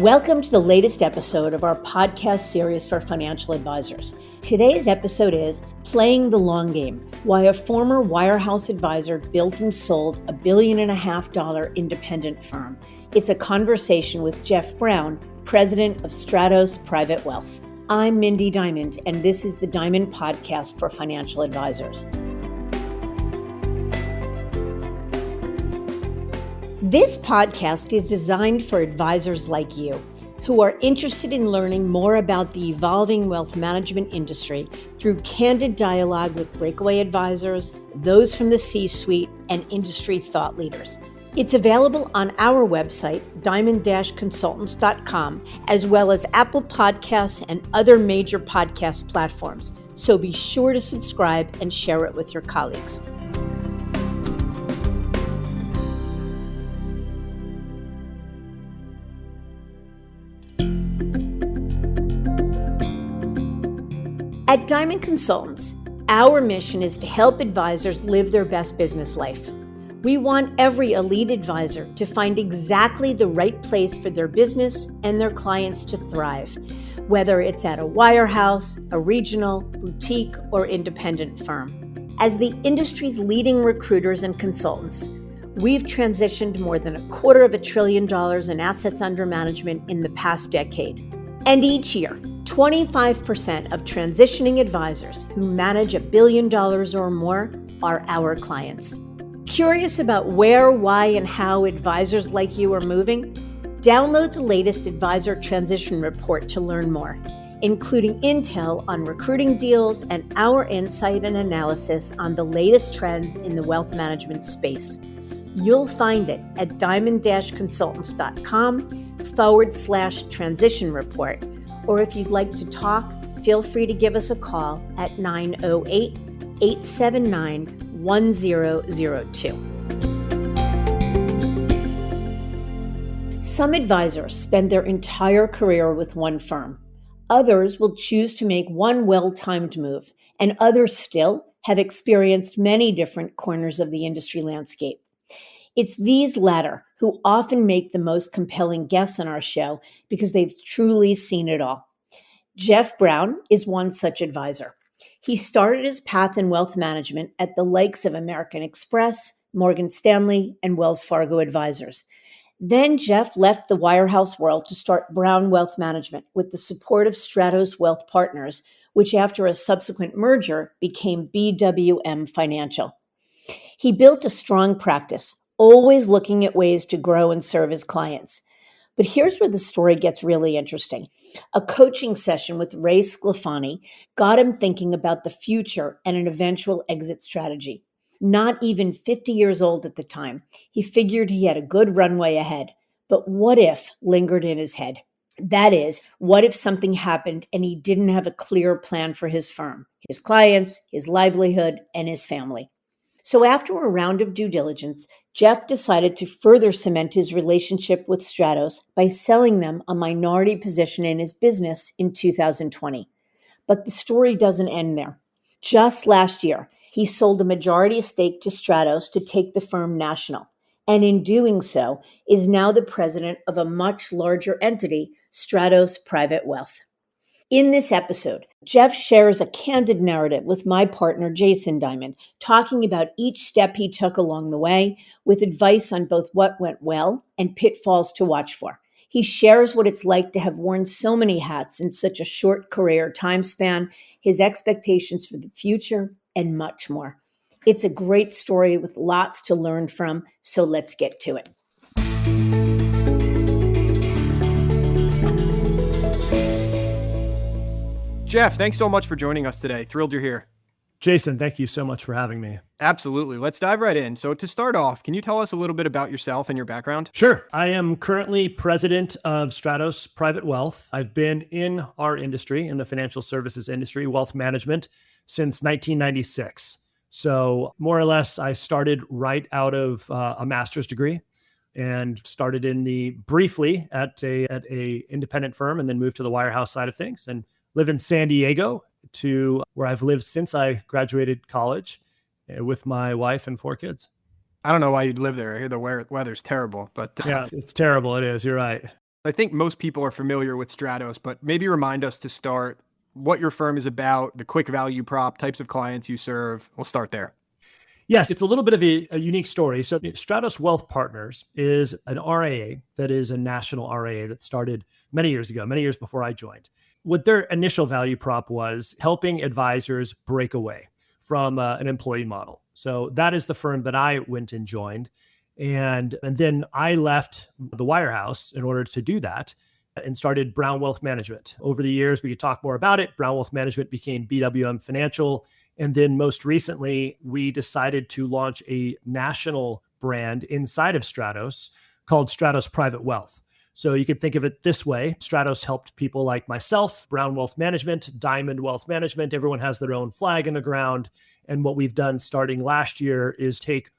Welcome to the latest episode of our podcast series for financial advisors. Today's episode is Playing the Long Game, why a former Wirehouse advisor built and sold a $1.5 billion independent firm. It's a conversation with Jeff Brown, president of Stratos Private Wealth. I'm Mindy Diamond, and this is the Diamond Podcast for financial advisors. This podcast is designed for advisors like you who are interested in learning more about the evolving wealth management industry through candid dialogue with breakaway advisors, those from the C-suite, and industry thought leaders. It's available on our website, diamond-consultants.com, as well as Apple Podcasts and other major podcast platforms. So be sure to subscribe and share it with your colleagues. At Diamond Consultants, our mission is to help advisors live their best business life. We want every elite advisor to find exactly the right place for their business and their clients to thrive, whether it's at a wirehouse, a regional, boutique, or independent firm. As the industry's leading recruiters and consultants, we've transitioned more than $250 billion in assets under management in the past decade. And each year, 25% of transitioning advisors who manage $1 billion or more are our clients. Curious about where, why, and how advisors like you are moving? Download the latest Advisor Transition Report to learn more, including intel on recruiting deals and our insight and analysis on the latest trends in the wealth management space. You'll find it at diamond-consultants.com/transition report. Or if you'd like to talk, feel free to give us a call at 908-879-1002. Some advisors spend their entire career with one firm. Others will choose to make one well-timed move, and others still have experienced many different corners of the industry landscape. It's these latter who often make the most compelling guests on our show because they've truly seen it all. Jeff Brown is one such advisor. He started his path in wealth management at the likes of American Express, Morgan Stanley, and Wells Fargo Advisors. Then Jeff left the wirehouse world to start Brown Wealth Management with the support of Stratos Wealth Partners, which after a subsequent merger became BWM Financial. He built a strong practice, always looking at ways to grow and serve his clients. But here's where the story gets really interesting. A coaching session with Ray Sclafani got him thinking about the future and an eventual exit strategy. Not even 50 years old at the time, he figured he had a good runway ahead. But what if lingered in his head? That is, what if something happened and he didn't have a clear plan for his firm, his clients, his livelihood, and his family? So after a round of due diligence, Jeff decided to further cement his relationship with Stratos by selling them a minority position in his business in 2020. But the story doesn't end there. Just last year, he sold a majority stake to Stratos to take the firm national, and in doing so, is now the president of a much larger entity, Stratos Private Wealth. In this episode, Jeff shares a candid narrative with my partner, Jason Diamond, talking about each step he took along the way with advice on both what went well and pitfalls to watch for. He shares what it's like to have worn so many hats in such a short career time span, his expectations for the future, and much more. It's a great story with lots to learn from, so let's get to it. Jeff, thanks so much for joining us today. Thrilled you're here. Jason, thank you so much for having me. Absolutely. Let's dive right in. So to start off, can you tell us a little bit about yourself and your background? Sure. I am currently president of Stratos Private Wealth. I've been in our industry, in the financial services industry, wealth management, since 1996. So more or less, I started right out of a master's degree and started briefly at a independent firm and then moved to the wirehouse side of things and live in San Diego, to where I've lived since I graduated college with my wife and 4 kids. I don't know why you'd live there. I hear the weather's terrible, but yeah, it's terrible. It is. You're right. I think most people are familiar with Stratos, but maybe remind us to start what your firm is about, the quick value prop, types of clients you serve. We'll start there. Yes, it's a little bit of a unique story. So Stratos Wealth Partners is an RIA that is a national RIA that started many years ago, many years before I joined. What their initial value prop was helping advisors break away from an employee model. So that is the firm that I went and joined. And then I left the Wirehouse in order to do that and started Brown Wealth Management. Over the years, we could talk more about it. Brown Wealth Management became BWM Financial. And then most recently, we decided to launch a national brand inside of Stratos called Stratos Private Wealth. So you can think of it this way. Stratos helped people like myself, Brown Wealth Management, Diamond Wealth Management. Everyone has their own flag in the ground. And what we've done starting last year is take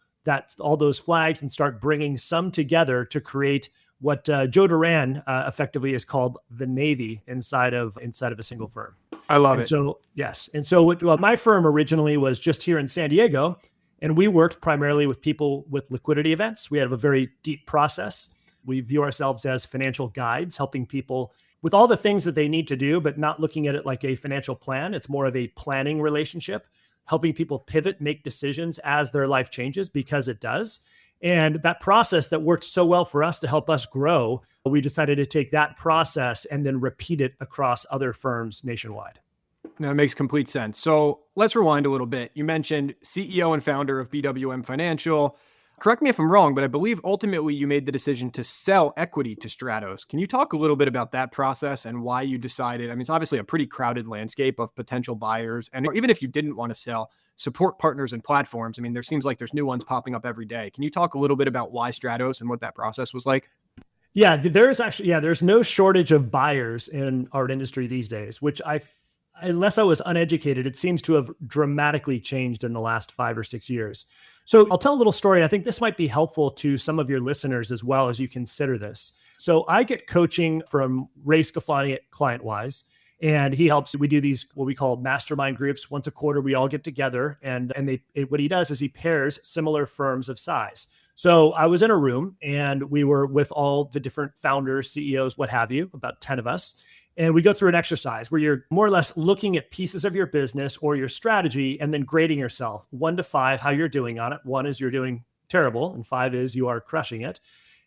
all those flags and start bringing some together to create what Joe Duran effectively is called the Navy inside of a single firm. I love it. So yes, and so my firm originally was just here in San Diego, and we worked primarily with people with liquidity events. We have a very deep process. We view ourselves as financial guides, helping people with all the things that they need to do, but not looking at it like a financial plan. It's more of a planning relationship, helping people pivot, make decisions as their life changes, because it does. And that process that worked so well for us to help us grow, we decided to take that process and then repeat it across other firms nationwide. That makes complete sense. So let's rewind a little bit. You mentioned CEO and founder of BWM Financial. Correct me if I'm wrong, but I believe ultimately you made the decision to sell equity to Stratos. Can you talk a little bit about that process and why you decided? I mean, it's obviously a pretty crowded landscape of potential buyers. And even if you didn't want to sell, support partners and platforms. I mean, there seems like there's new ones popping up every day. Can you talk a little bit about why Stratos and what that process was like? Yeah, there's no shortage of buyers in our industry these days, which unless I was uneducated, it seems to have dramatically changed in the last 5 or 6 years. So I'll tell a little story. I think this might be helpful to some of your listeners as well as you consider this. So I get coaching from Ray Scafani at ClientWise, and he helps. We do these what we call mastermind groups. Once a quarter, we all get together, and what he does is he pairs similar firms of size. So I was in a room, and we were with all the different founders, CEOs, what have you, about 10 of us. And we go through an exercise where you're more or less looking at pieces of your business or your strategy and then grading yourself 1 to 5, how you're doing on it. 1 is you're doing terrible, and 5 is you are crushing it.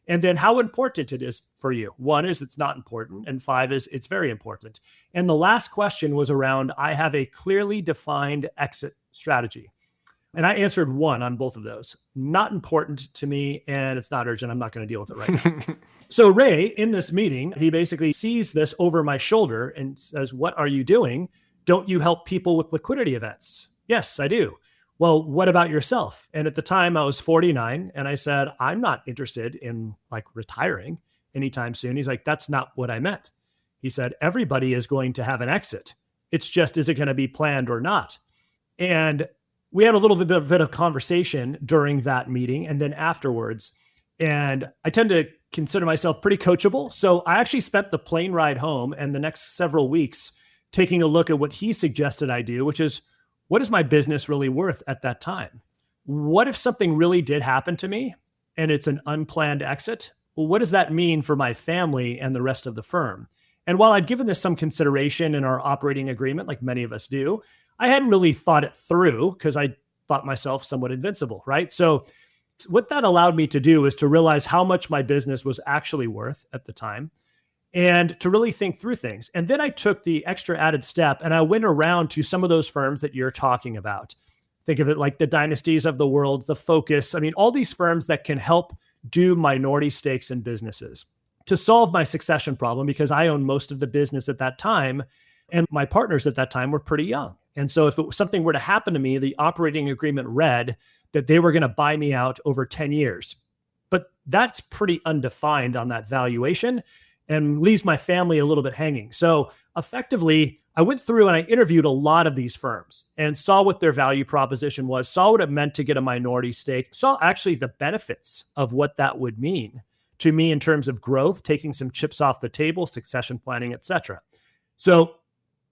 And then how important it is for you. 1 is it's not important, and 5 is it's very important. And the last question was around, I have a clearly defined exit strategy. And I answered 1 on both of those. Not important to me, and it's not urgent. I'm not going to deal with it right now. So Ray, in this meeting, he basically sees this over my shoulder and says, "What are you doing? Don't you help people with liquidity events?" "Yes, I do." "Well, what about yourself?" And at the time I was 49, and I said, "I'm not interested in retiring anytime soon." He's like, "That's not what I meant." He said, "Everybody is going to have an exit. It's just, is it going to be planned or not?" And we had a little bit of conversation during that meeting and then afterwards. And I tend to consider myself pretty coachable. So I actually spent the plane ride home and the next several weeks taking a look at what he suggested I do, which is, what is my business really worth at that time? What if something really did happen to me and it's an unplanned exit? Well, what does that mean for my family and the rest of the firm? And while I'd given this some consideration in our operating agreement, like many of us do, I hadn't really thought it through because I thought myself somewhat invincible, right? So what that allowed me to do is to realize how much my business was actually worth at the time and to really think through things. And then I took the extra added step and I went around to some of those firms that you're talking about. Think of it like the Dynasties of the world, the Focus. I mean, all these firms that can help do minority stakes in businesses to solve my succession problem, because I owned most of the business at that time and my partners at that time were pretty young. And so if something were to happen to me, the operating agreement read that they were going to buy me out over 10 years. But that's pretty undefined on that valuation and leaves my family a little bit hanging. So effectively, I went through and I interviewed a lot of these firms and saw what their value proposition was, saw what it meant to get a minority stake, saw actually the benefits of what that would mean to me in terms of growth, taking some chips off the table, succession planning, et cetera. So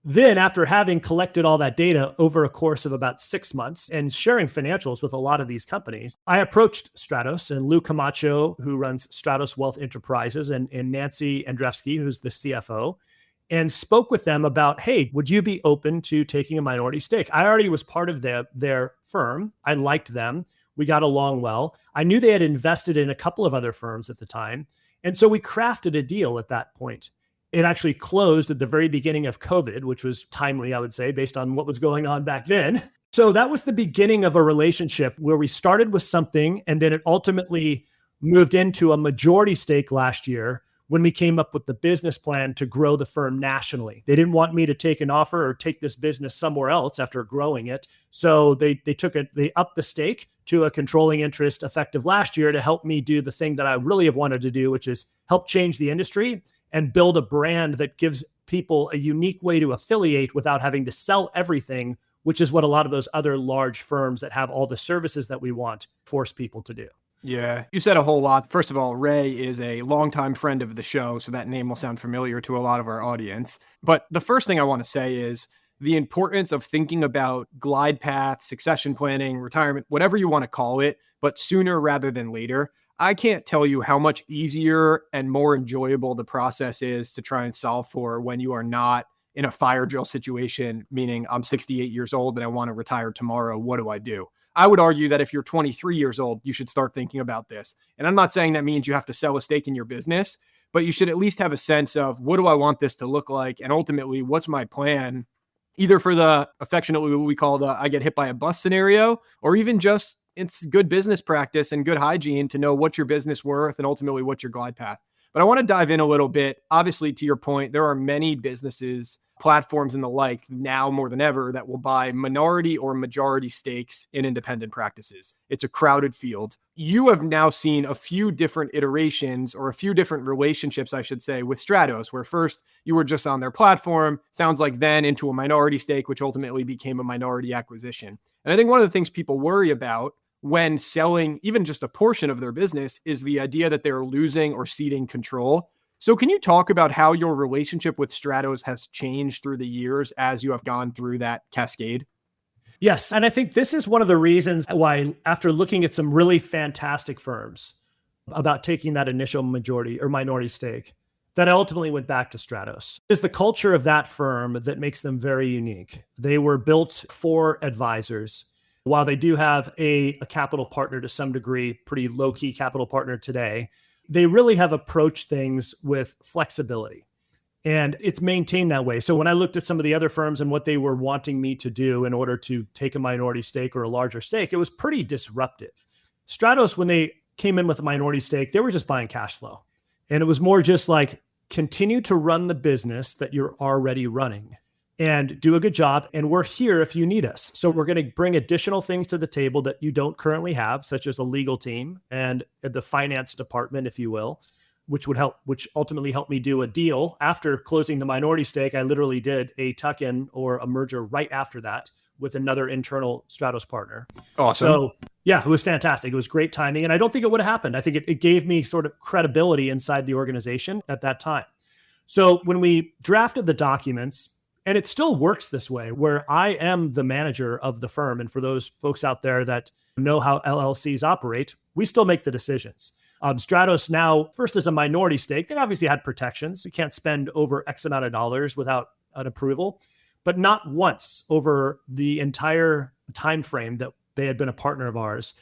Then, after having collected all that data over a course of about 6 months and sharing financials with a lot of these companies, I approached Stratos and Lou Camacho, who runs Stratos Wealth Enterprises, and Nancy Andrzejewski, who's the CFO, and spoke with them about, hey, would you be open to taking a minority stake? I already was part of their firm. I liked them. We got along well. I knew they had invested in a couple of other firms at the time. And so we crafted a deal at that point. It actually closed at the very beginning of COVID, which was timely, I would say, based on what was going on back then. So that was the beginning of a relationship where we started with something, and then it ultimately moved into a majority stake last year when we came up with the business plan to grow the firm nationally. They didn't want me to take an offer or take this business somewhere else after growing it. So they upped the stake to a controlling interest effective last year to help me do the thing that I really have wanted to do, which is help change the industry and build a brand that gives people a unique way to affiliate without having to sell everything, which is what a lot of those other large firms that have all the services that we want force people to do. Yeah, you said a whole lot. First of all, Ray is a longtime friend of the show, so that name will sound familiar to a lot of our audience. But the first thing I want to say is the importance of thinking about glide path, succession planning, retirement, whatever you want to call it, but sooner rather than later. I can't tell you how much easier and more enjoyable the process is to try and solve for when you are not in a fire drill situation, meaning I'm 68 years old and I want to retire tomorrow. What do I do? I would argue that if you're 23 years old, you should start thinking about this. And I'm not saying that means you have to sell a stake in your business, but you should at least have a sense of what do I want this to look like? And ultimately, what's my plan? Either for the affectionately what we call the I get hit by a bus scenario, or even just it's good business practice and good hygiene to know what your business worth and ultimately what's your glide path. But I want to dive in a little bit. Obviously, to your point, there are many businesses, platforms and the like now more than ever that will buy minority or majority stakes in independent practices. It's a crowded field. You have now seen a few different iterations or a few different relationships, I should say, with Stratos, where first you were just on their platform, sounds like then into a minority stake, which ultimately became a minority acquisition. And I think one of the things people worry about when selling even just a portion of their business is the idea that they're losing or ceding control. So can you talk about how your relationship with Stratos has changed through the years as you have gone through that cascade? Yes. And I think this is one of the reasons why, after looking at some really fantastic firms about taking that initial majority or minority stake, that I ultimately went back to Stratos. It's the culture of that firm that makes them very unique. They were built for advisors. While they do have a capital partner to some degree, pretty low-key capital partner today, they really have approached things with flexibility. And it's maintained that way. So when I looked at some of the other firms and what they were wanting me to do in order to take a minority stake or a larger stake, it was pretty disruptive. Stratos, when they came in with a minority stake, they were just buying cash flow. And it was more just like, continue to run the business that you're already running and do a good job. And we're here if you need us. So we're going to bring additional things to the table that you don't currently have, such as a legal team and the finance department, if you will, which ultimately helped me do a deal. After closing the minority stake, I literally did a tuck-in or a merger right after that with another internal Stratos partner. Awesome. So yeah, it was fantastic. It was great timing. And I don't think it would have happened. I think it gave me sort of credibility inside the organization at that time. So when we drafted the documents, and it still works this way, where I am the manager of the firm. And for those folks out there that know how LLCs operate, we still make the decisions. Stratos now, first as a minority stake, they obviously had protections. You can't spend over X amount of dollars without an approval, but not once over the entire time frame that they had been a partner of ours.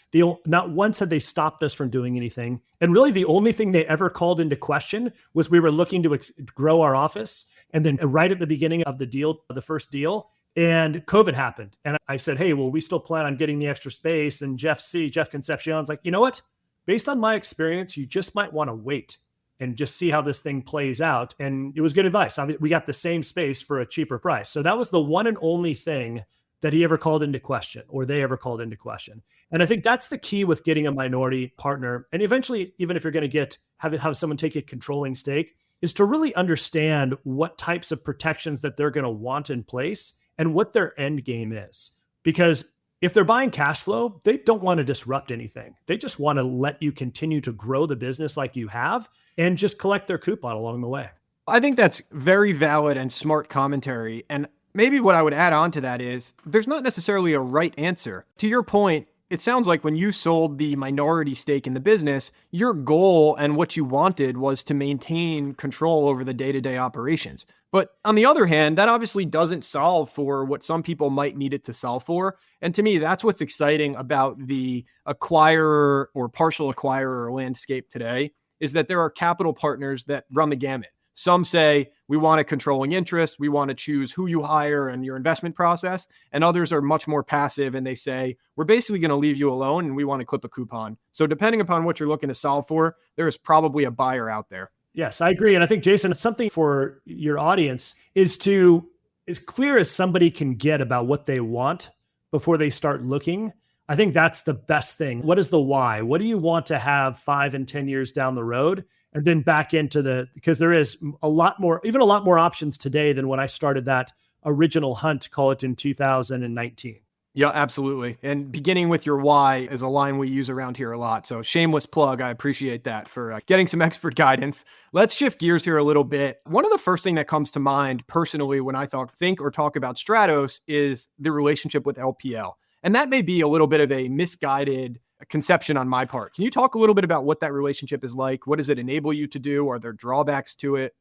Not once had they stopped us from doing anything. And really the only thing they ever called into question was we were looking to grow our office. And then right at the beginning of the deal, the first deal, and COVID happened. And I said, hey, well, we still plan on getting the extra space. And Jeff Concepcion's like, you know what? Based on my experience, you just might want to wait and just see how this thing plays out. And it was good advice. We got the same space for a cheaper price. So that was the one and only thing that he ever called into question, or they ever called into question. And I think that's the key with getting a minority partner. And eventually, even if you're going to have someone take a controlling stake, is to really understand what types of protections that they're going to want in place and what their end game is. Because if they're buying cash flow, they don't want to disrupt anything. They just want to let you continue to grow the business like you have and just collect their coupon along the way. I think that's very valid and smart commentary. And maybe what I would add on to that is there's not necessarily a right answer. To your point, it sounds like when you sold the minority stake in the business, your goal and what you wanted was to maintain control over the day-to-day operations. But on the other hand, that obviously doesn't solve for what some people might need it to solve for. And to me, that's what's exciting about the acquirer or partial acquirer landscape today, is that there are capital partners that run the gamut. Some say, we want a controlling interest. We want to choose who you hire and your investment process. And others are much more passive and they say, we're basically going to leave you alone and we want to clip a coupon. So depending upon what you're looking to solve for, there is probably a buyer out there. Yes, I agree. And I think, Jason, something for your audience is to, as clear as somebody can get about what they want before they start looking. I think that's the best thing. What is the why? What do you want to have 5 and 10 years down the road? And then back into because there is a lot more options today than when I started that original hunt, call it in 2019. Yeah, absolutely. And beginning with your why is a line we use around here a lot. So shameless plug. I appreciate that for getting some expert guidance. Let's shift gears here a little bit. One of the first thing that comes to mind personally when I think or talk about Stratos is the relationship with LPL. And that may be a little bit of a misguided conception on my part. Can you talk a little bit about what that relationship is like? What does it enable you to do? Are there drawbacks to it?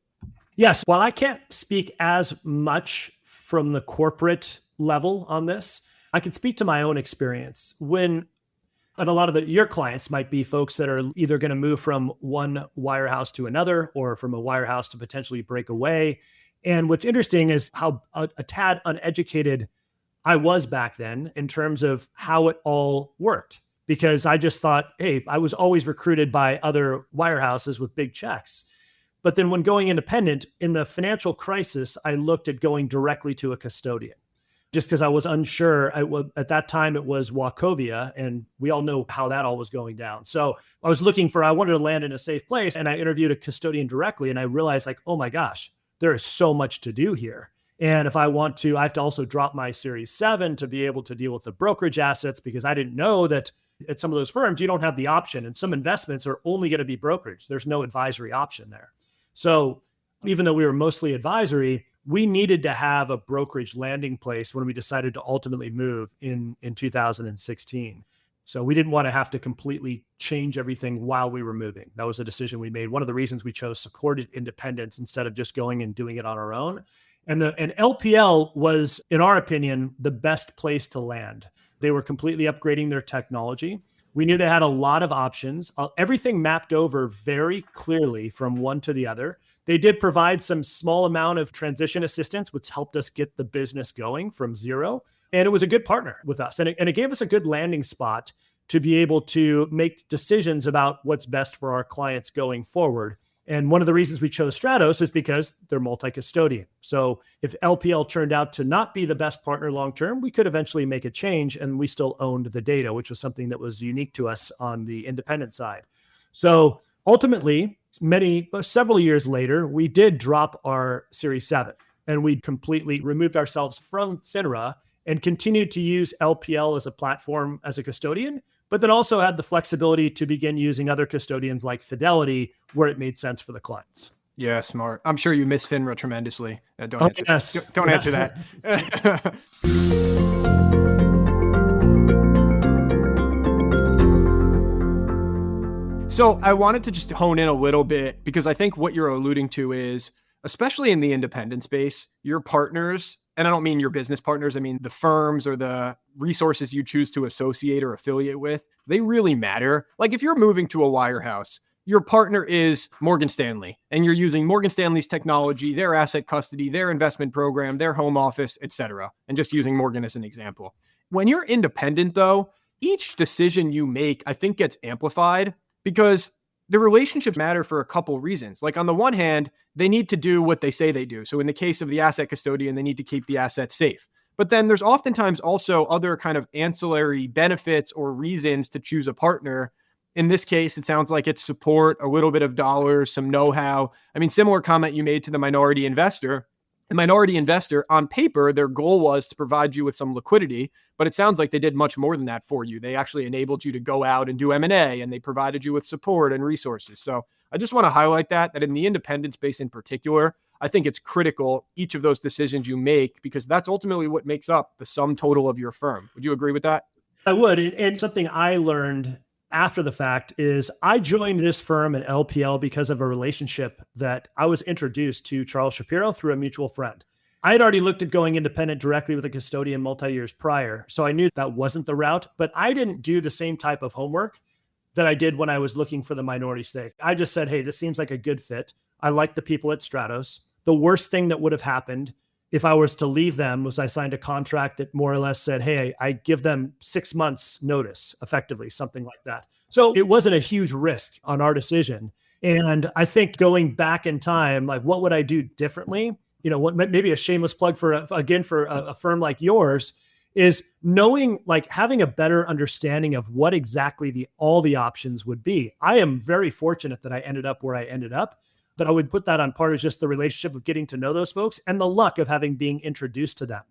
Yes. While I can't speak as much from the corporate level on this, I can speak to my own experience and a lot of your clients might be folks that are either going to move from one wirehouse to another or from a wirehouse to potentially break away. And what's interesting is how a tad uneducated I was back then in terms of how it all worked. Because I just thought, hey, I was always recruited by other wirehouses with big checks. But then when going independent, in the financial crisis, I looked at going directly to a custodian. Just because I was unsure. At that time, it was Wachovia, and we all know how that all was going down. So I wanted to land in a safe place, and I interviewed a custodian directly, and I realized, like, oh my gosh, there is so much to do here. And if I have to also drop my Series 7 to be able to deal with the brokerage assets, because I didn't know that at some of those firms, you don't have the option. And some investments are only going to be brokerage. There's no advisory option there. So even though we were mostly advisory, we needed to have a brokerage landing place when we decided to ultimately move in 2016. So we didn't want to have to completely change everything while we were moving. That was a decision we made. One of the reasons we chose supported independence instead of just going and doing it on our own. And LPL was, in our opinion, the best place to land. They were completely upgrading their technology. We knew they had a lot of options. Everything mapped over very clearly from one to the other. They did provide some small amount of transition assistance, which helped us get the business going from zero. And it was a good partner with us. And it gave us a good landing spot to be able to make decisions about what's best for our clients going forward. And one of the reasons we chose Stratos is because they're multi-custodian. So if LPL turned out to not be the best partner long-term, we could eventually make a change and we still owned the data, which was something that was unique to us on the independent side. So ultimately, several years later, we did drop our Series 7 and we completely removed ourselves from FINRA and continued to use LPL as a platform as a custodian, but then also had the flexibility to begin using other custodians like Fidelity where it made sense for the clients. Yeah, smart. I'm sure you miss FINRA tremendously. Don't answer that. So I wanted to just hone in a little bit because I think what you're alluding to is, especially in the independent space, your partners, and I don't mean your business partners, I mean the firms or the resources you choose to associate or affiliate with, they really matter. Like if you're moving to a wirehouse, your partner is Morgan Stanley, and you're using Morgan Stanley's technology, their asset custody, their investment program, their home office, etc. And just using Morgan as an example. When you're independent, though, each decision you make, I think, gets amplified because the relationships matter for a couple reasons. Like on the one hand, they need to do what they say they do. So in the case of the asset custodian, they need to keep the assets safe. But then there's oftentimes also other kind of ancillary benefits or reasons to choose a partner. In this case, it sounds like it's support, a little bit of dollars, some know-how. I mean, similar comment you made to the minority investor. The minority investor, on paper, their goal was to provide you with some liquidity, but it sounds like they did much more than that for you. They actually enabled you to go out and do M&A, and they provided you with support and resources. So I just want to highlight that in the independent space in particular, I think it's critical, each of those decisions you make, because that's ultimately what makes up the sum total of your firm. Would you agree with that? I would. And something I learned after the fact is I joined this firm at LPL because of a relationship that I was introduced to Charles Shapiro through a mutual friend. I had already looked at going independent directly with a custodian multi-years prior, so I knew that wasn't the route, but I didn't do the same type of homework that I did when I was looking for the minority stake. I just said, hey, this seems like a good fit. I like the people at Stratos. The worst thing that would have happened if I was to leave them was I signed a contract that more or less said, hey, I give them 6 months notice, effectively, something like that. So it wasn't a huge risk on our decision. And I think going back in time, like what would I do differently? What maybe a shameless plug for a firm like yours is knowing, like having a better understanding of what exactly all the options would be. I am very fortunate that I ended up where I ended up, but I would put that on part as just the relationship of getting to know those folks and the luck of having being introduced to them.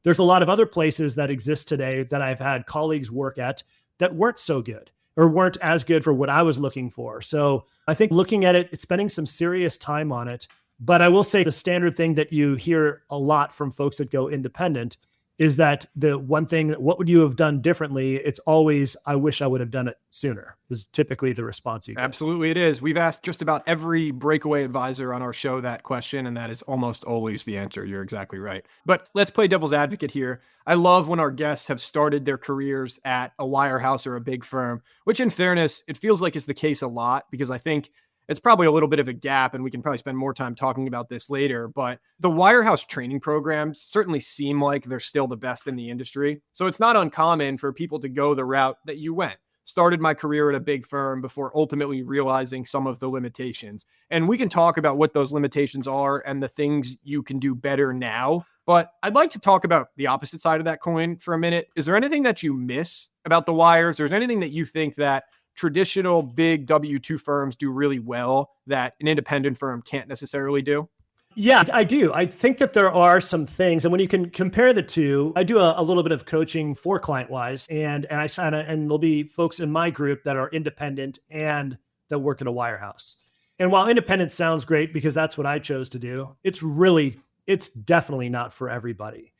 There's a lot of other places that exist today that I've had colleagues work at that weren't so good or weren't as good for what I was looking for. So I think looking at it, it's spending some serious time on it. But I will say the standard thing that you hear a lot from folks that go independent is that the one thing, what would you have done differently? It's always, I wish I would have done it sooner, is typically the response you get. Absolutely it is. We've asked just about every breakaway advisor on our show that question, and that is almost always the answer. You're exactly right. But let's play devil's advocate here. I love when our guests have started their careers at a wirehouse or a big firm, which in fairness, it feels like is the case a lot, because I think it's probably a little bit of a gap, and we can probably spend more time talking about this later, but the wirehouse training programs certainly seem like they're still the best in the industry. So it's not uncommon for people to go the route that you went. Started my career at a big firm before ultimately realizing some of the limitations. And we can talk about what those limitations are and the things you can do better now. But I'd like to talk about the opposite side of that coin for a minute. Is there anything that you miss about the wires? Or is there anything that you think that traditional big W-2 firms do really well that an independent firm can't necessarily do? Yeah, I do. I think that there are some things, and when you can compare the two, I do a little bit of coaching for ClientWise, and there'll be folks in my group that are independent and that work at a wirehouse. And while independent sounds great because that's what I chose to do, it's definitely not for everybody.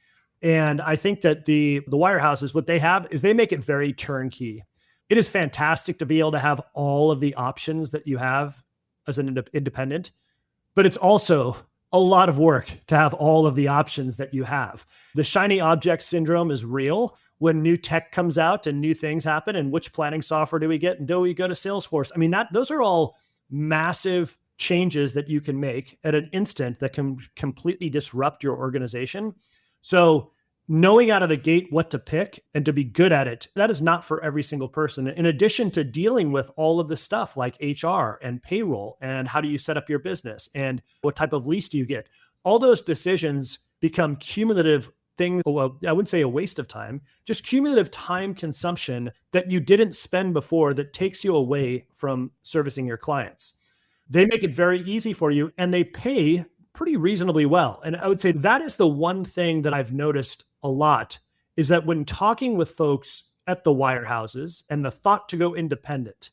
And I think that the wirehouses, what they have is they make it very turnkey. It is fantastic to be able to have all of the options that you have as an independent, but it's also a lot of work to have all of the options that you have. The shiny object syndrome is real when new tech comes out and new things happen, and which planning software do we get? And do we go to Salesforce? I mean, those are all massive changes that you can make at an instant that can completely disrupt your organization. So knowing out of the gate what to pick and to be good at it, that is not for every single person. In addition to dealing with all of the stuff like HR and payroll and how do you set up your business and what type of lease do you get, all those decisions become cumulative things. Well, I wouldn't say a waste of time, just cumulative time consumption that you didn't spend before that takes you away from servicing your clients. They make it very easy for you and they pay pretty reasonably well. And I would say that is the one thing that I've noticed a lot is that when talking with folks at the wirehouses and the thought to go independent,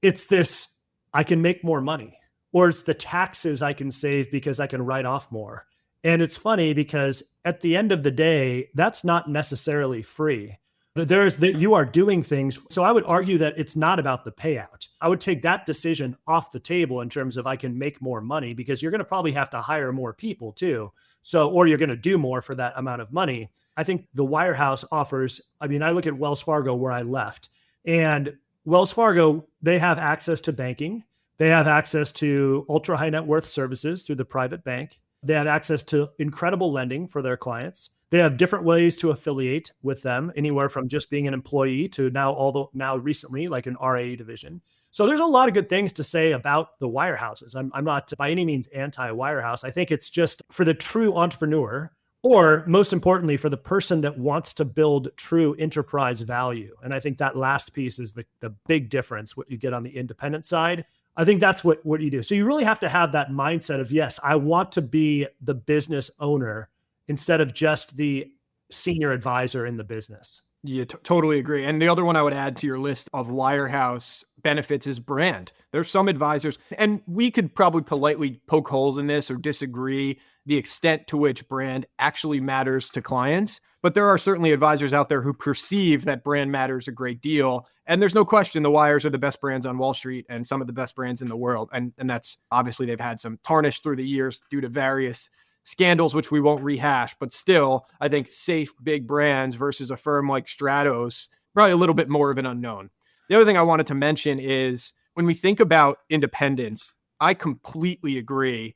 it's this, I can make more money, or it's the taxes I can save because I can write off more. And it's funny because at the end of the day, that's not necessarily free. You are doing things. So I would argue that it's not about the payout. I would take that decision off the table in terms of I can make more money because you're going to probably have to hire more people too. Or you're going to do more for that amount of money. I think the wirehouse offers, I look at Wells Fargo where I left, and Wells Fargo, they have access to banking. They have access to ultra high net worth services through the private bank. They have access to incredible lending for their clients. They have different ways to affiliate with them, anywhere from just being an employee to now recently like an RA division. So there's a lot of good things to say about the wirehouses. I'm not by any means anti-wirehouse. I think it's just for the true entrepreneur, or most importantly, for the person that wants to build true enterprise value. And I think that last piece is the big difference, what you get on the independent side. I think that's what you do. So you really have to have that mindset of, yes, I want to be the business owner instead of just the senior advisor in the business. Yeah, totally agree. And the other one I would add to your list of wirehouse benefits is brand. There's some advisors, and we could probably politely poke holes in this or disagree the extent to which brand actually matters to clients. But there are certainly advisors out there who perceive that brand matters a great deal. And there's no question the Wires are the best brands on Wall Street and some of the best brands in the world. And that's obviously they've had some tarnish through the years due to various scandals, which we won't rehash. But still, I think safe, big brands versus a firm like Stratos, probably a little bit more of an unknown. The other thing I wanted to mention is when we think about independence, I completely agree.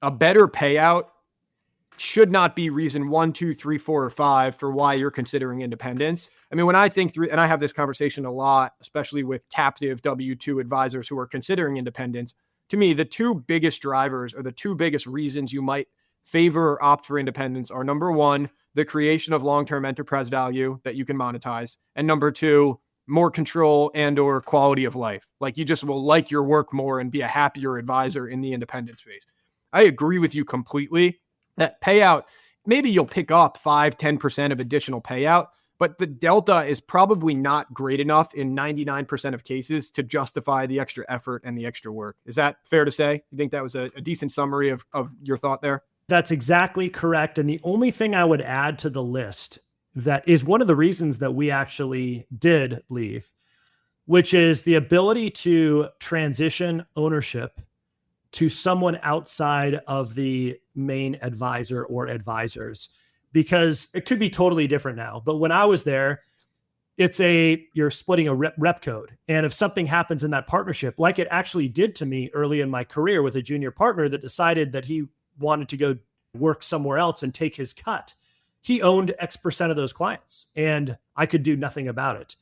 A better payout should not be reason 1, 2, 3, 4, or 5 for why you're considering independence. I mean, when I think through, and I have this conversation a lot, especially with captive W-2 advisors who are considering independence, to me, the two biggest drivers or the two biggest reasons you might favor or opt for independence are, number one, the creation of long-term enterprise value that you can monetize, and number two, more control and or quality of life. Like you just will like your work more and be a happier advisor in the independent space. I agree with you completely that payout, maybe you'll pick up 5, 10% of additional payout, but the delta is probably not great enough in 99% of cases to justify the extra effort and the extra work. Is that fair to say? You think that was a decent summary of your thought there? That's exactly correct. And the only thing I would add to the list that is one of the reasons that we actually did leave, which is the ability to transition ownership to someone outside of the main advisor or advisors, because it could be totally different now. But when I was there, you're splitting a rep code. And if something happens in that partnership, like it actually did to me early in my career with a junior partner that decided that he wanted to go work somewhere else and take his cut, he owned X% of those clients and I could do nothing about it.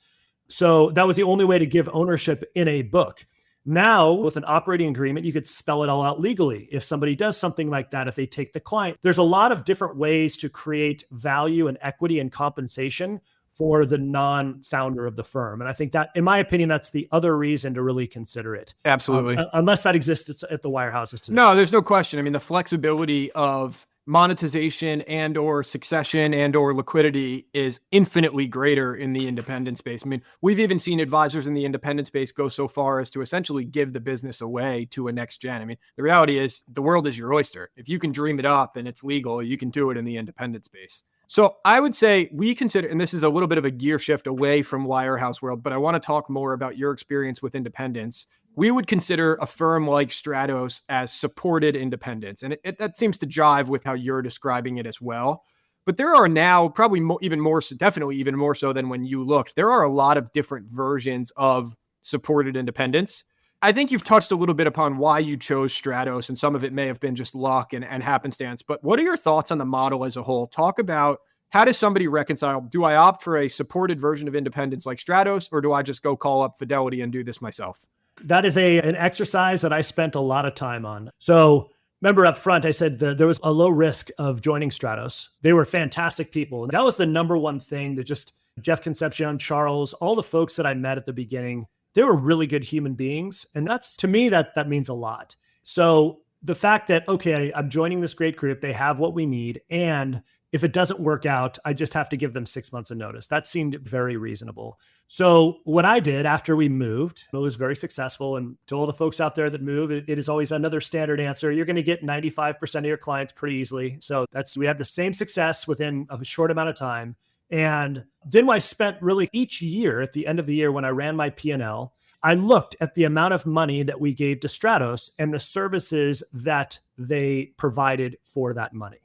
So that was the only way to give ownership in a book. Now, with an operating agreement, you could spell it all out legally. If somebody does something like that, if they take the client, there's a lot of different ways to create value and equity and compensation for the non-founder of the firm. And I think that, in my opinion, that's the other reason to really consider it. Absolutely. Unless that exists at the wirehouses today. No, there's no question. I mean, the flexibility of monetization and or succession and or liquidity is infinitely greater in the independent space. I mean, we've even seen advisors in the independent space go so far as to essentially give the business away to a next gen. I mean, the reality is the world is your oyster. If you can dream it up and it's legal, you can do it in the independent space. So I would say we consider, and this is a little bit of a gear shift away from Wirehouse world, but I want to talk more about your experience with independence. We would consider a firm like Stratos as supported independence. And that seems to jive with how you're describing it as well. But there are now probably definitely even more so than when you looked. There are a lot of different versions of supported independence. I think you've touched a little bit upon why you chose Stratos, and some of it may have been just luck and happenstance. But what are your thoughts on the model as a whole? Talk about how does somebody reconcile? Do I opt for a supported version of independence like Stratos, or do I just go call up Fidelity and do this myself? That is an exercise that I spent a lot of time on. So remember up front, I said that there was a low risk of joining Stratos. They were fantastic people. And that was the number one thing that just Jeff Concepcion, Charles, all the folks that I met at the beginning, they were really good human beings. And that's, to me, that means a lot. So the fact that, okay, I'm joining this great group, they have what we need. And if it doesn't work out, I just have to give them 6 months of notice. That seemed very reasonable. So what I did after we moved, it was very successful. And to all the folks out there that move, it is always another standard answer. You're going to get 95% of your clients pretty easily. So we had the same success within a short amount of time. And then I spent really each year at the end of the year when I ran my P&L, I looked at the amount of money that we gave to Stratos and the services that they provided for that money.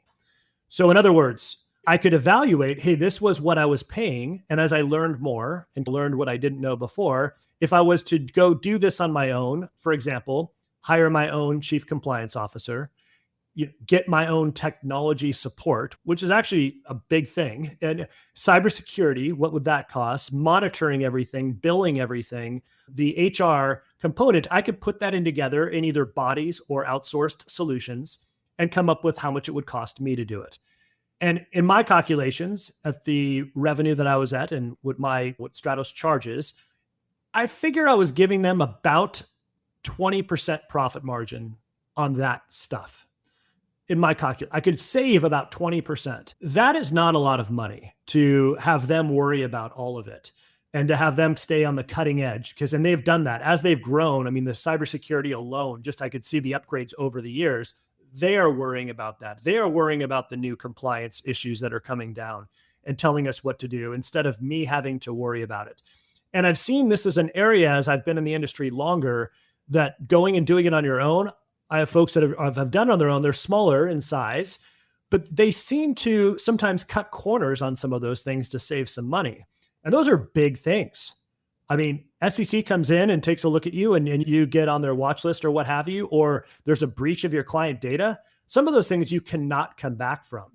So in other words, I could evaluate, hey, this was what I was paying. And as I learned more and learned what I didn't know before, if I was to go do this on my own, for example, hire my own chief compliance officer, get my own technology support, which is actually a big thing. And cybersecurity, what would that cost? Monitoring everything, billing everything, the HR component, I could put that in together in either bodies or outsourced solutions and come up with how much it would cost me to do it. And in my calculations at the revenue that I was at and what Stratos charges, I figure I was giving them about 20% profit margin on that stuff. In my calculation, I could save about 20%. That is not a lot of money to have them worry about all of it. and to have them stay on the cutting edge. And they've done that as they've grown. I mean, the cybersecurity alone, just I could see the upgrades over the years. They are worrying about that. They are worrying about the new compliance issues that are coming down and telling us what to do instead of me having to worry about it. And I've seen this as an area, as I've been in the industry longer, that going and doing it on your own, I have folks that have done it on their own. They're smaller in size, but they seem to sometimes cut corners on some of those things to save some money. And those are big things. I mean, SEC comes in and takes a look at you and you get on their watch list or what have you, or there's a breach of your client data. Some of those things you cannot come back from.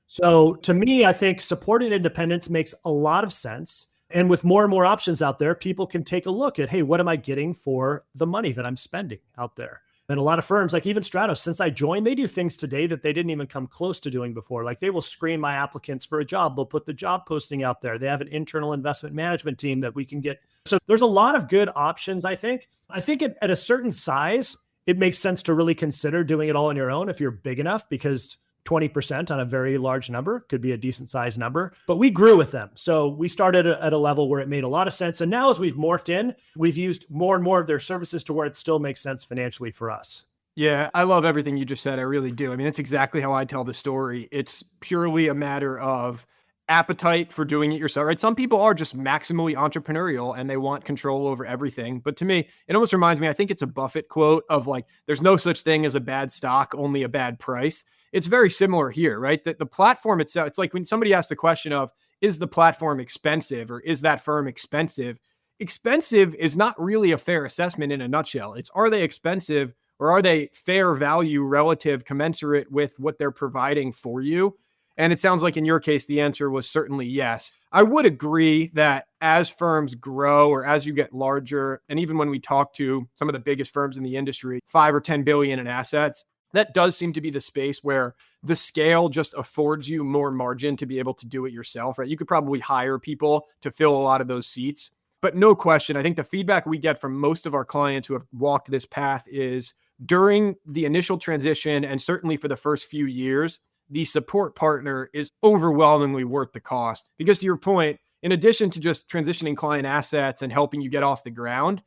So to me, I think supported independence makes a lot of sense. And with more and more options out there, people can take a look at, hey, what am I getting for the money that I'm spending out there? And a lot of firms, like even Stratos, since I joined, they do things today that they didn't even come close to doing before. Like they will screen my applicants for a job. They'll put the job posting out there. They have an internal investment management team that we can get. So there's a lot of good options, I think. I think at a certain size, it makes sense to really consider doing it all on your own if you're big enough, because 20% on a very large number could be a decent size number, but we grew with them. So we started at a level where it made a lot of sense. And now as we've morphed in, we've used more and more of their services to where it still makes sense financially for us. Yeah, I love everything you just said. I really do. I mean, that's exactly how I tell the story. It's purely a matter of appetite for doing it yourself, right? Some people are just maximally entrepreneurial and they want control over everything. But to me, it almost reminds me, I think it's a Buffett quote of like, there's no such thing as a bad stock, only a bad price. It's very similar here, right? That the platform itself, it's like when somebody asks the question of, is the platform expensive or is that firm expensive? Expensive is not really a fair assessment in a nutshell. It's, are they expensive or are they fair value relative, commensurate with what they're providing for you? And it sounds like in your case, the answer was certainly yes. I would agree that as firms grow or as you get larger, and even when we talk to some of the biggest firms in the industry, 5 or 10 billion in assets, that does seem to be the space where the scale just affords you more margin to be able to do it yourself, right? You could probably hire people to fill a lot of those seats. But no question, I think the feedback we get from most of our clients who have walked this path is during the initial transition, and certainly for the first few years, the support partner is overwhelmingly worth the cost. Because to your point, in addition to just transitioning client assets and helping you get off the ground,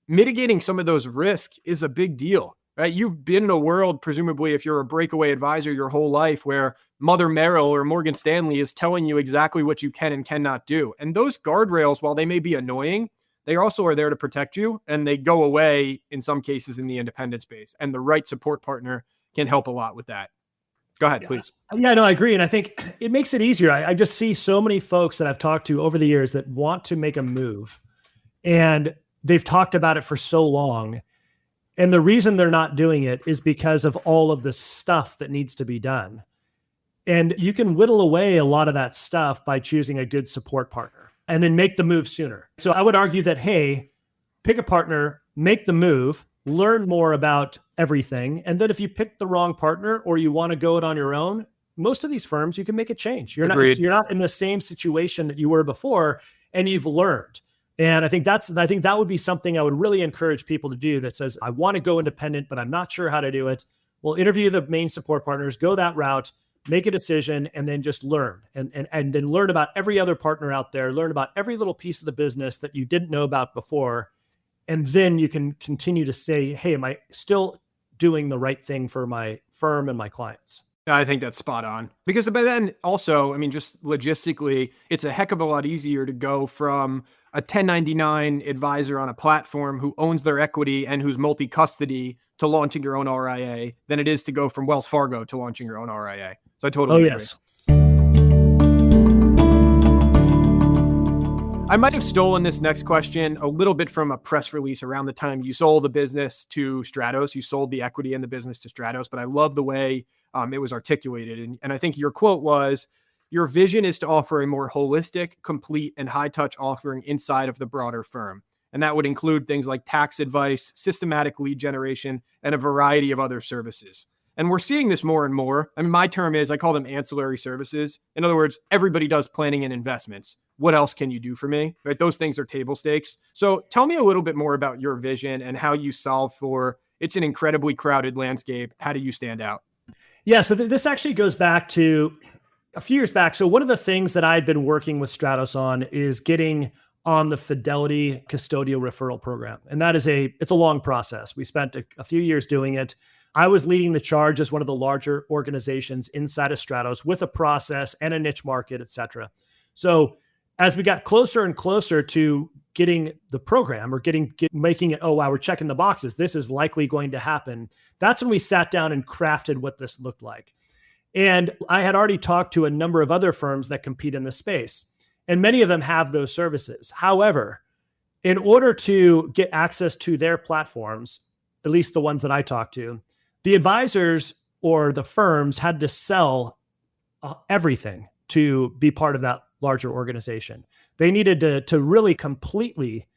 mitigating some of those risks is a big deal. Right? You've been in a world, presumably, if you're a breakaway advisor your whole life, where Mother Merrill or Morgan Stanley is telling you exactly what you can and cannot do. And those guardrails, while they may be annoying, they also are there to protect you, and they go away in some cases in the independent space. And the right support partner can help a lot with that. Go ahead, please. Yeah, no, I agree. And I think it makes it easier. I just see so many folks that I've talked to over the years that want to make a move, and they've talked about it for so long. And the reason they're not doing it is because of all of the stuff that needs to be done. And you can whittle away a lot of that stuff by choosing a good support partner and then make the move sooner. So I would argue that, hey, pick a partner, make the move, learn more about everything. And then if you pick the wrong partner or you want to go it on your own, most of these firms, you can make a change. You're not in the same situation that you were before, and you've learned. And I think that would be something I would really encourage people to do, that says, I want to go independent, but I'm not sure how to do it. Well, interview the main support partners, go that route, make a decision, and then just learn. And then learn about every other partner out there, learn about every little piece of the business that you didn't know about before. And then you can continue to say, hey, am I still doing the right thing for my firm and my clients? I think that's spot on. Because by then also, I mean, just logistically, it's a heck of a lot easier to go from a 1099 advisor on a platform who owns their equity and who's multi-custody to launching your own RIA than it is to go from Wells Fargo to launching your own RIA. So I totally agree. Yes. I might have stolen this next question a little bit from a press release around the time you sold the business to Stratos. You sold the equity in the business to Stratos, but I love the way it was articulated. And I think your quote was, your vision is to offer a more holistic, complete, and high-touch offering inside of the broader firm. And that would include things like tax advice, systematic lead generation, and a variety of other services. And we're seeing this more and more. I mean, my term is, I call them ancillary services. In other words, everybody does planning and investments. What else can you do for me? Right? Those things are table stakes. So tell me a little bit more about your vision and how you solve for, it's an incredibly crowded landscape. How do you stand out? Yeah, so this actually goes back to a few years back. So one of the things that I'd been working with Stratos on is getting on the Fidelity custodial referral program. And it's a long process. We spent a few years doing it. I was leading the charge as one of the larger organizations inside of Stratos with a process and a niche market, et cetera. So as we got closer and closer to getting the program or making it, oh, wow, we're checking the boxes, this is likely going to happen. That's when we sat down and crafted what this looked like. And I had already talked to a number of other firms that compete in this space, and many of them have those services. However, in order to get access to their platforms, at least the ones that I talked to, the advisors or the firms had to sell everything to be part of that larger organization. They needed to really completely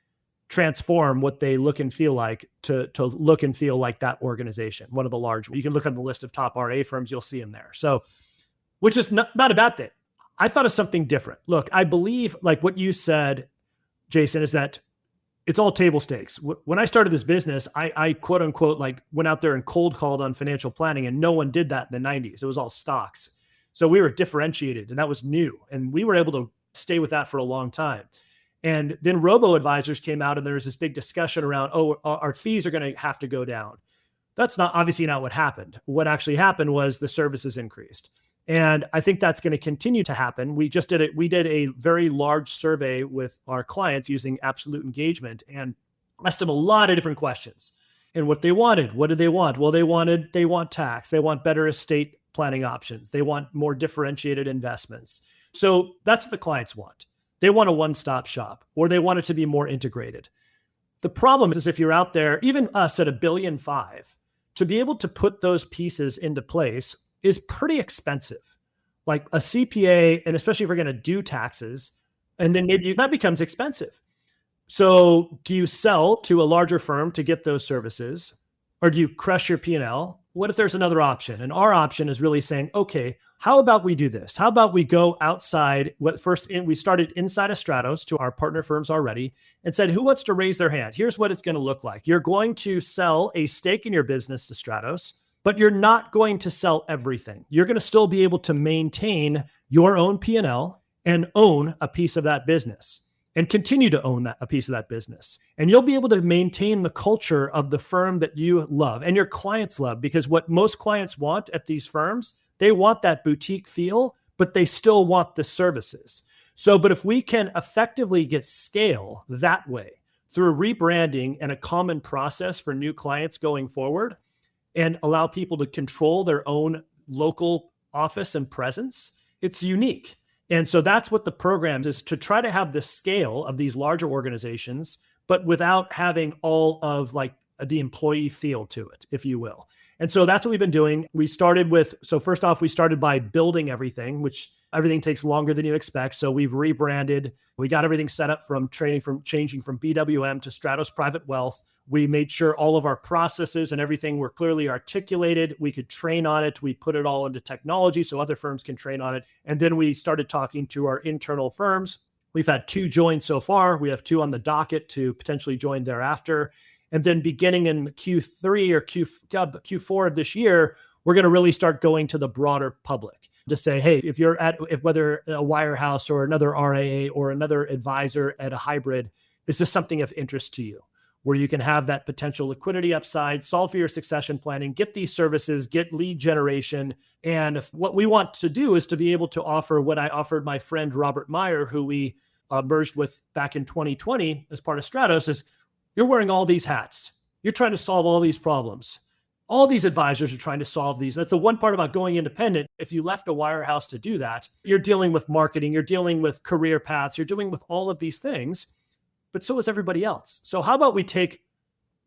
transform what they look and feel like to look and feel like that organization, one of the large. You can look on the list of top RA firms, you'll see them there. So, which is not a bad thing. I thought of something different. Look, I believe like what you said, Jason, is that it's all table stakes. When I started this business, I quote unquote, like went out there and cold called on financial planning, and no one did that in the 90s. It was all stocks. So we were differentiated, and that was new. And we were able to stay with that for a long time. And then robo-advisors came out, and there was this big discussion around, oh, our fees are going to have to go down. That's obviously not what happened. What actually happened was the services increased. And I think that's going to continue to happen. We did a very large survey with our clients using Absolute Engagement and asked them a lot of different questions and what they wanted. What did they want? Well, they want tax. They want better estate planning options. They want more differentiated investments. So that's what the clients want. They want a one-stop shop, or they want it to be more integrated. The problem is if you're out there, even us at $1.5 billion, to be able to put those pieces into place is pretty expensive. Like a CPA, and especially if we're going to do taxes, and then maybe that becomes expensive. So do you sell to a larger firm to get those services, or do you crush your P&L? What if there's another option? And our option is really saying, okay, how about we do this? How about we go outside? We started inside of Stratos to our partner firms already and said, who wants to raise their hand? Here's what it's going to look like. You're going to sell a stake in your business to Stratos, but you're not going to sell everything. You're going to still be able to maintain your own P&L and own a piece of that business and continue to own a piece of that business. And you'll be able to maintain the culture of the firm that you love and your clients love, because what most clients want at these firms, they want that boutique feel, but they still want the services. But if we can effectively get scale that way through rebranding and a common process for new clients going forward, and allow people to control their own local office and presence, it's unique. And so that's what the program is, to try to have the scale of these larger organizations, but without having all of like the employee feel to it, if you will. And so that's what we've been doing. First off, we started by building everything, which everything takes longer than you expect. So we've rebranded. We got everything set up changing from BWM to Stratos Private Wealth. We made sure all of our processes and everything were clearly articulated. We could train on it. We put it all into technology so other firms can train on it. And then we started talking to our internal firms. We've had 2 join so far. We have 2 on the docket to potentially join thereafter. And then beginning in Q3 or Q4 of this year, we're going to really start going to the broader public to say, hey, if whether a wirehouse or another RAA or another advisor at a hybrid, is this something of interest to you? Where you can have that potential liquidity upside, solve for your succession planning, get these services, get lead generation. And what we want to do is to be able to offer what I offered my friend Robert Meyer, who we merged with back in 2020 as part of Stratos, is you're wearing all these hats. You're trying to solve all these problems. All these advisors are trying to solve these. That's the one part about going independent. If you left a wirehouse to do that, you're dealing with marketing, you're dealing with career paths, you're dealing with all of these things. But so is everybody else. So how about we take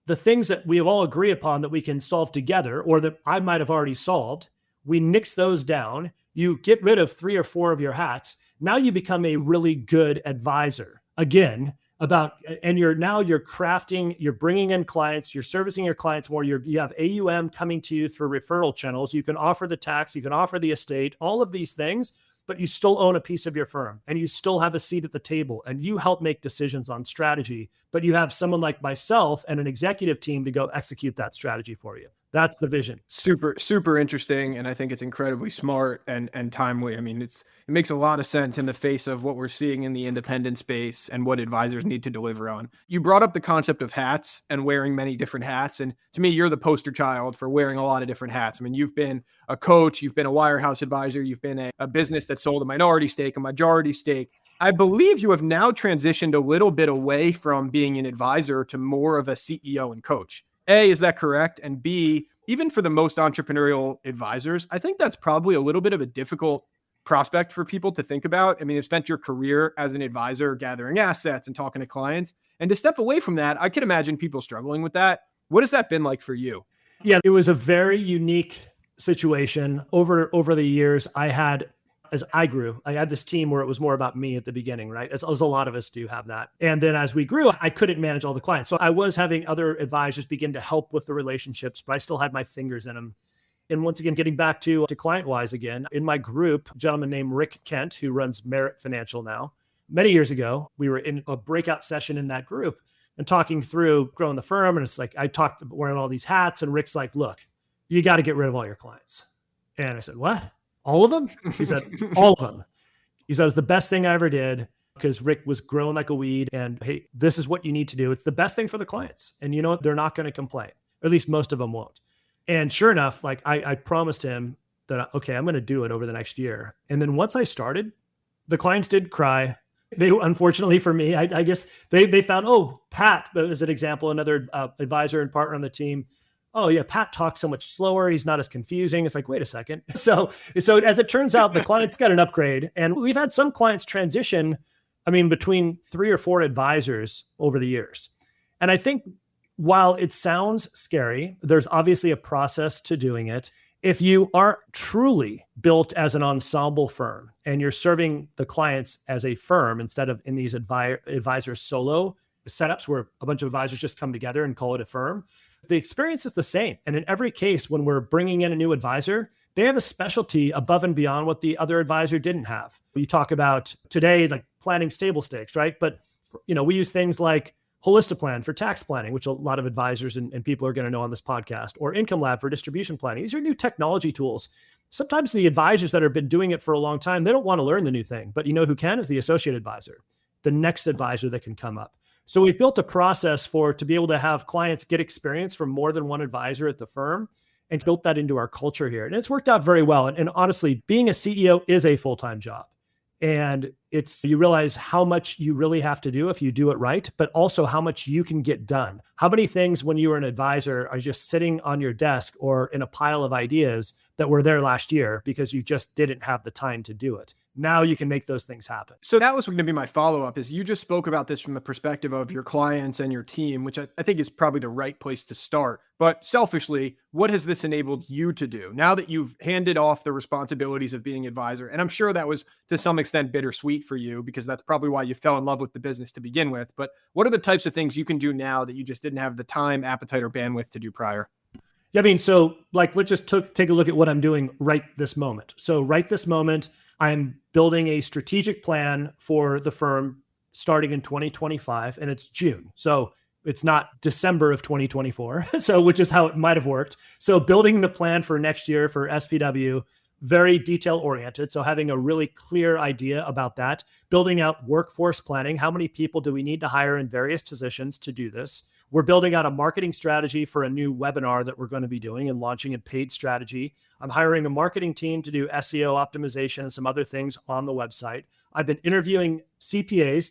the things that we all agree upon that we can solve together, or that I might have already solved, we nix those down, you get rid of 3 or 4 of your hats, now you become a really good advisor. Again, you're crafting, you're bringing in clients, you're servicing your clients more, you have AUM coming to you through referral channels, you can offer the tax, you can offer the estate, all of these things, but you still own a piece of your firm and you still have a seat at the table and you help make decisions on strategy, but you have someone like myself and an executive team to go execute that strategy for you. That's the vision. Super, super interesting. And I think it's incredibly smart and timely. I mean, it makes a lot of sense in the face of what we're seeing in the independent space and what advisors need to deliver on. You brought up the concept of hats and wearing many different hats. And to me, you're the poster child for wearing a lot of different hats. I mean, you've been a coach, you've been a wirehouse advisor, you've been a business that sold a minority stake, a majority stake. I believe you have now transitioned a little bit away from being an advisor to more of a CEO and coach. A, is that correct? And B, even for the most entrepreneurial advisors, I think that's probably a little bit of a difficult prospect for people to think about. I mean, you've spent your career as an advisor gathering assets and talking to clients. And to step away from that, I can imagine people struggling with that. What has that been like for you? Yeah, it was a very unique situation. Over the years, as I grew, I had this team where it was more about me at the beginning, right? As a lot of us do have that. And then as we grew, I couldn't manage all the clients. So I was having other advisors begin to help with the relationships, but I still had my fingers in them. And once again, getting back to client-wise again, in my group, a gentleman named Rick Kent, who runs Merit Financial now, many years ago, we were in a breakout session in that group and talking through growing the firm. And it's like, I talked wearing all these hats, and Rick's like, look, you got to get rid of all your clients. And I said, what? All of them? He said, all of them. He said, it was the best thing I ever did because Rick was growing like a weed. And hey, this is what you need to do. It's the best thing for the clients. And you know what? They're not going to complain. Or at least most of them won't. And sure enough, like I promised him that, okay, I'm going to do it over the next year. And then once I started, the clients did cry. They, unfortunately for me, I guess they found, oh, Pat, as an example, another advisor and partner on the team. Oh yeah, Pat talks so much slower. He's not as confusing. It's like, wait a second. So as it turns out, the client's got an upgrade, and we've had some clients transition, between 3 or 4 advisors over the years. And I think while it sounds scary, there's obviously a process to doing it. If you are truly built as an ensemble firm and you're serving the clients as a firm instead of in these advisor solo setups where a bunch of advisors just come together and call it a firm, the experience is the same. And in every case, when we're bringing in a new advisor, they have a specialty above and beyond what the other advisor didn't have. You talk about today, like planning stable stakes, right? But we use things like Holistiplan for tax planning, which a lot of advisors and people are going to know on this podcast, or Income Lab for distribution planning. These are new technology tools. Sometimes the advisors that have been doing it for a long time, they don't want to learn the new thing. But you know who can is the associate advisor, the next advisor that can come up. So we've built a process to be able to have clients get experience from more than one advisor at the firm and built that into our culture here. And it's worked out very well. And honestly, being a CEO is a full-time job. And you realize how much you really have to do if you do it right, but also how much you can get done. How many things when you were an advisor are just sitting on your desk or in a pile of ideas that were there last year because you just didn't have the time to do it? Now you can make those things happen. So that was going to be my follow-up, is you just spoke about this from the perspective of your clients and your team, which I think is probably the right place to start. But selfishly, what has this enabled you to do now that you've handed off the responsibilities of being advisor? And I'm sure that was to some extent bittersweet for you because that's probably why you fell in love with the business to begin with. But what are the types of things you can do now that you just didn't have the time, appetite, or bandwidth to do prior? Yeah, so let's just take a look at what I'm doing right this moment. So right this moment, I'm building a strategic plan for the firm starting in 2025, and it's June. So it's not December of 2024, which is how it might have worked. So building the plan for next year for SPW, very detail oriented. So having a really clear idea about that, building out workforce planning. How many people do we need to hire in various positions to do this? We're building out a marketing strategy for a new webinar that we're going to be doing and launching a paid strategy. I'm hiring a marketing team to do SEO optimization and some other things on the website. I've been interviewing CPAs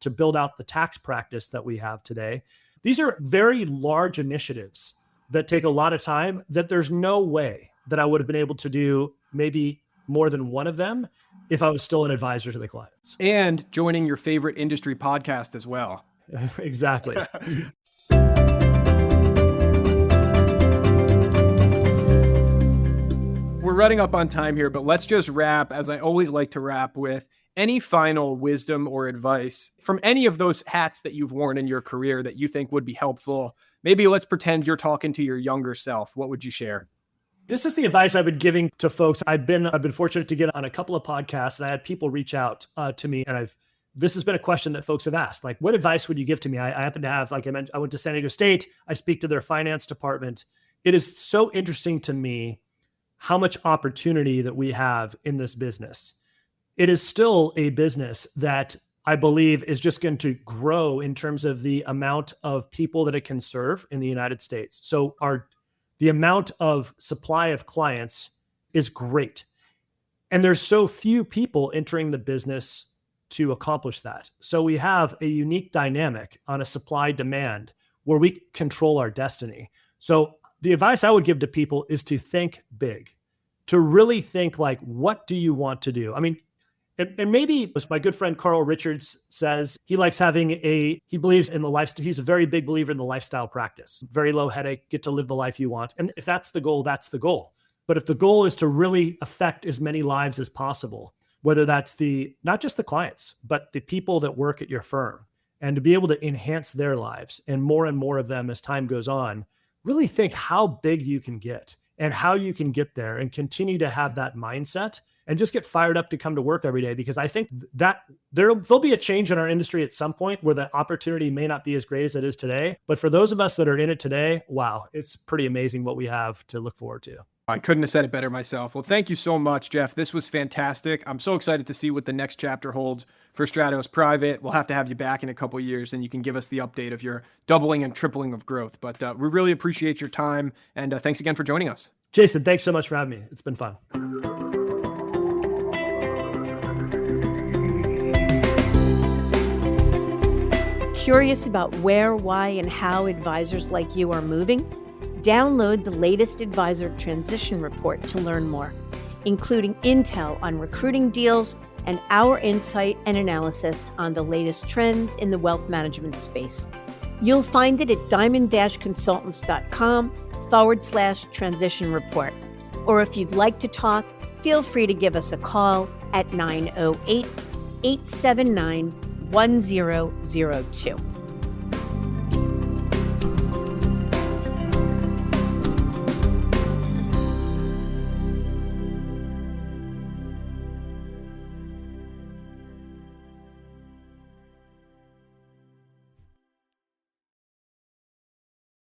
to build out the tax practice that we have today. These are very large initiatives that take a lot of time that there's no way that I would have been able to do maybe more than one of them if I was still an advisor to the clients. And joining your favorite industry podcast as well. Exactly. We're running up on time here, but let's just wrap, as I always like to wrap, with any final wisdom or advice from any of those hats that you've worn in your career that you think would be helpful. Maybe let's pretend you're talking to your younger self. What would you share? This is the advice I've been giving to folks. I've been fortunate to get on a couple of podcasts, and I had people reach out to me, and this has been a question that folks have asked. Like, what advice would you give to me? I happen to have, like I mentioned, I went to San Diego State. I speak to their finance department. it is so interesting to me how much opportunity that we have in this business. It is still a business that I believe is just going to grow in terms of the amount of people that it can serve in the United States. So the amount of supply of clients is great. And there's so few people entering the business to accomplish that. So we have a unique dynamic on a supply demand where we control our destiny. So the advice I would give to people is to think big, to really think like, what do you want to do? I mean, and maybe as my good friend Carl Richards says, he believes in the lifestyle. He's a very big believer in the lifestyle practice. Very low headache, get to live the life you want. And if that's the goal, that's the goal. But if the goal is to really affect as many lives as possible, whether that's not just the clients, but the people that work at your firm, and to be able to enhance their lives and more of them as time goes on, really think how big you can get and how you can get there and continue to have that mindset and just get fired up to come to work every day. Because I think that there'll be a change in our industry at some point where the opportunity may not be as great as it is today. But for those of us that are in it today, wow, it's pretty amazing what we have to look forward to. I couldn't have said it better myself. Well, thank you so much, Jeff. This was fantastic. I'm so excited to see what the next chapter holds for Stratos Private. We'll have to have you back in a couple of years and you can give us the update of your doubling and tripling of growth. But we really appreciate your time. And thanks again for joining us. Jason, thanks so much for having me. It's been fun. Curious about where, why, and how advisors like you are moving? Download the latest Advisor Transition Report to learn more, including intel on recruiting deals and our insight and analysis on the latest trends in the wealth management space. You'll find it at diamond-consultants.com/transition report. Or if you'd like to talk, feel free to give us a call at 908-879-1002.